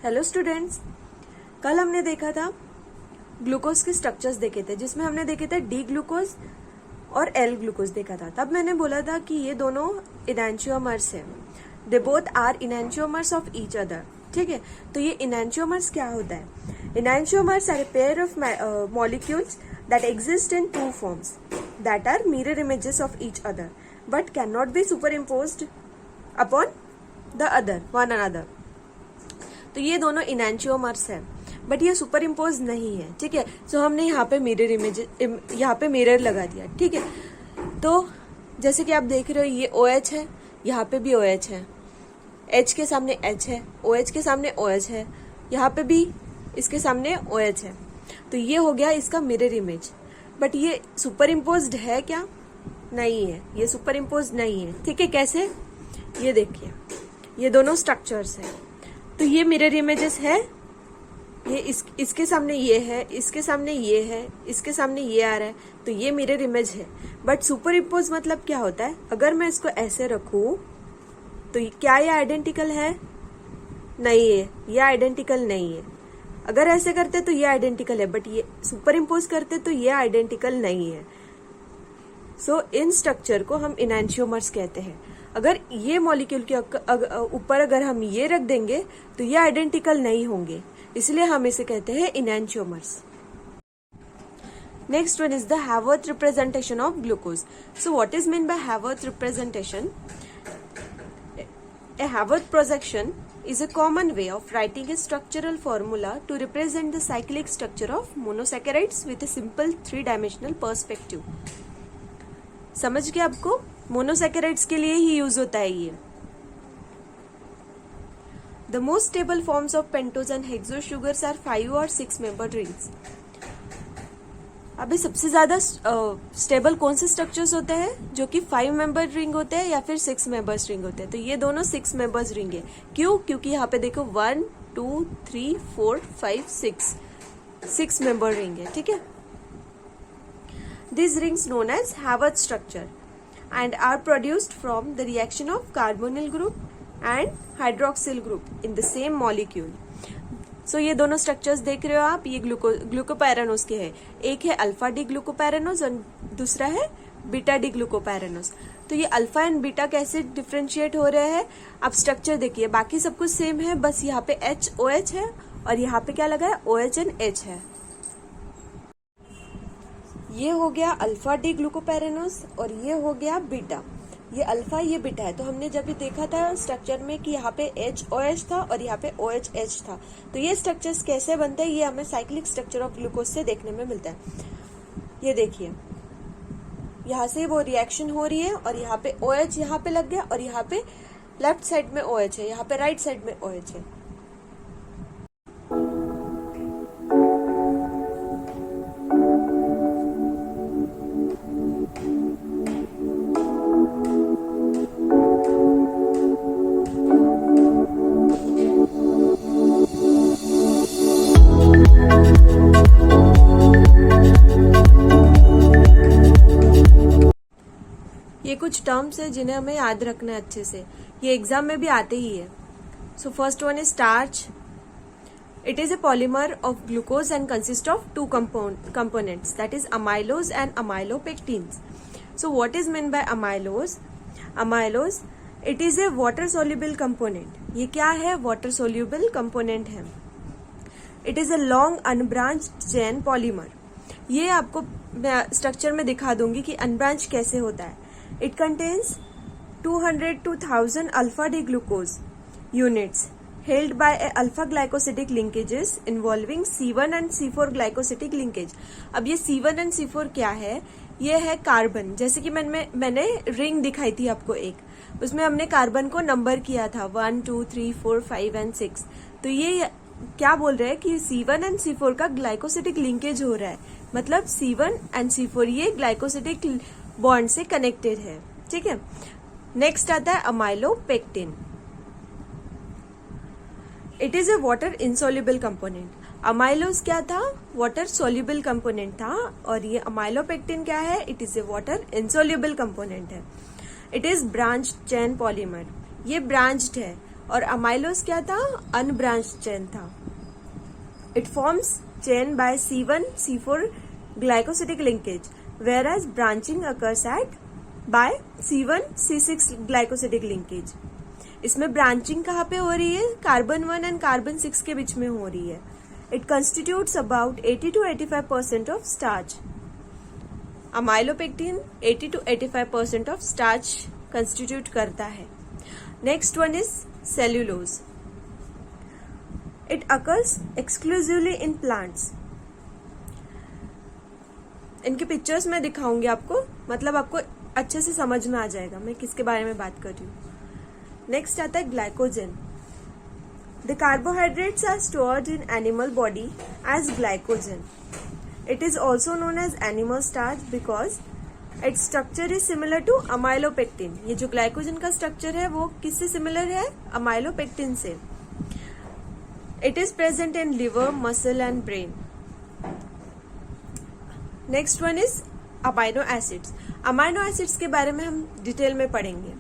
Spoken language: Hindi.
हेलो स्टूडेंट्स, कल हमने देखा था ग्लूकोज के स्ट्रक्चर्स देखे थे, जिसमें हमने देखे थे डी ग्लूकोज और एल ग्लूकोज देखा था। तब मैंने बोला था कि ये दोनों इनैंशियोमर्स हैं, they both are enantiomers of each other. ठीक है, तो ये इनैंशियोमर्स क्या होता है? Enantiomers are a pair of molecules that exist in two forms that are mirror images of each other but can not be superimposed upon the other one another. तो ये दोनों इनैंशियोमर्स हैं, बट ये सुपर इम्पोज नहीं है। ठीक है, सो हमने यहाँ पे मिरर इमेज, यहाँ पे मिरर लगा दिया। ठीक है, तो जैसे कि आप देख रहे हो ये OH है, यहाँ पे भी OH है, H के सामने H है, OH के सामने OH है, यहाँ पे भी इसके सामने OH है। तो ये हो गया इसका मिरर इमेज। बट ये सुपर इम्पोज्ड है क्या? नहीं है, ये सुपर इम्पोज नहीं है। ठीक है, कैसे? ये देखिए, ये दोनों स्ट्रक्चर्स हैं, तो ये मिरर इमेजेस है। ये इसके सामने ये है, इसके सामने ये है, इसके सामने ये आ रहा है, तो ये मिरर इमेज है। बट सुपर इम्पोज मतलब क्या होता है? अगर मैं इसको ऐसे रखूं तो क्या ये आइडेंटिकल है? नहीं है, ये आइडेंटिकल नहीं है। अगर ऐसे करते तो ये आइडेंटिकल है, बट ये सुपर इम्पोज करते तो ये आइडेंटिकल नहीं है। सो इन स्ट्रक्चर को हम इनैंशियोमर्स कहते हैं। अगर ये मॉलिक्यूल के ऊपर अगर हम ये रख देंगे तो ये आइडेंटिकल नहीं होंगे, इसलिए हम इसे कहते हैं enantiomers. Next one is the Haworth representation of glucose. So what is mean by Haworth representation? A Haworth projection is a common way of writing a structural formula to represent the cyclic structure of monosaccharides with a simple three-dimensional perspective. समझ गया आपको? मोनोसैकेराइड्स के लिए ही यूज होता है ये। The most stable forms of pentose and hexose sugars are 5 और 6 membered rings. अभी सबसे ज्यादा स्टेबल कौन से स्ट्रक्चर्स होते हैं? जो कि 5 मेंबर्ड रिंग होते हैं या फिर 6 मेंबर्स रिंग होते हैं। तो ये दोनों 6 मेंबर्स रिंग है। क्यों? क्योंकि यहाँ पे देखो 1 2 3 4 5 6 मेंबर रिंग है। ठीक है, These rings known as Haworth structure and are produced from the reaction of carbonyl group and hydroxyl group in the same molecule. So ये दोनों स्ट्रक्चर्स देख रहे हो आप, ये ग्लूकोपैरानोज के हैं। एक है अल्फा डी ग्लूकोपैरानोज और दूसरा है बीटा डी ग्लूकोपैरानोज। तो ये अल्फा एंड बीटा कैसे डिफ्रेंशिएट हो रहे हैं? आप स्ट्रक्चर देखिए, बाकी सब कुछ सेम है, बस यहाँ पे HOH है और यहाँ पे क्या लगा है? OH एंड H है। ये हो गया अल्फा डी ग्लूकोपैरानोज और ये हो गया बीटा। ये अल्फा, ये बीटा है। तो हमने जब भी देखा था स्ट्रक्चर में कि यहाँ पे HOH था और यहाँ पे OH था। तो ये स्ट्रक्चर्स कैसे बनते हैं? ये हमें साइक्लिक स्ट्रक्चर ऑफ ग्लूकोज से देखने में मिलता है। ये देखिए, यहाँ से वो रिएक्शन हो रही है और यहाँ पे OH यहाँ पे लग गया और यहाँ पे लेफ्ट साइड में OH है, यहाँ पे राइट साइड में OH है। ये कुछ टर्म्स है जिन्हें हमें याद रखना है अच्छे से, ये एग्जाम में भी आते ही है। So first one is starch. It is A polymer of glucose and consist of 2 components, that is amylose and amylopectins. So what is meant by amylose? Amylose, it is a water soluble component. ये क्या है? water soluble component है। It is a long unbranched chain polymer. ये आपको स्ट्रक्चर में दिखा दूंगी कि अनब्रांच कैसे होता है। It contains 200 to 1000 alpha D glucose units held by a alpha glycosidic linkages involving C1 and C4 glycosidic linkage. अब ये C1 and C4 क्या है? ये है कार्बन। जैसे कि मैंने रिंग दिखाई थी आपको एक, उसमें हमने कार्बन को नंबर किया था 1 2 3 4 5 and 6। तो ये क्या बोल रहे हैं कि C1 and C4 का ग्लाइकोसिडिक लिंकेज हो रहा है, मतलब C1 and C4 ये ग्लाइकोसिडिक बॉन्ड से कनेक्टेड है। ठीक है, नेक्स्ट आता है amylopectin. It is a water insoluble component. Amylose क्या था? वाटर सोल्यूबल कंपोनेंट था, और ये अमाइलोपेक्टिन क्या है? It is a water insoluble component है। It is branch chain polymer. ये ब्रांच्ड है और अमाइलोज क्या था, अनब्रांच चेन था। It forms chain by C1 C4 glycosidic linkage, whereas branching occurs at by C1 C6 glycosidic linkage. इसमें ब्रांचिंग कहाँ पे हो रही है, कार्बन 1 एंड कार्बन 6 के बीच में हो रही है। It constitutes about 80 to 85% of starch. Amylopectin 80 to 85% of starch constitute करता है। Next one is cellulose. It occurs exclusively in plants. इनके पिक्चर्स मैं दिखाऊंगी आपको, मतलब आपको अच्छे से समझ में आ जाएगा मैं किसके बारे में बात कर रही हूँ। नेक्स्ट आता है glycogen. The carbohydrates are stored in animal body as glycogen. It is also known as animal starch because its structure is similar to amylopectin. ये जो ग्लाइकोजन का स्ट्रक्चर है वो किससे सिमिलर है, अमाइलोपेक्टिन से। It is present in liver, muscle and brain. Next one is amino acids. Amino acids के बारे में हम डिटेल में पढ़ेंगे।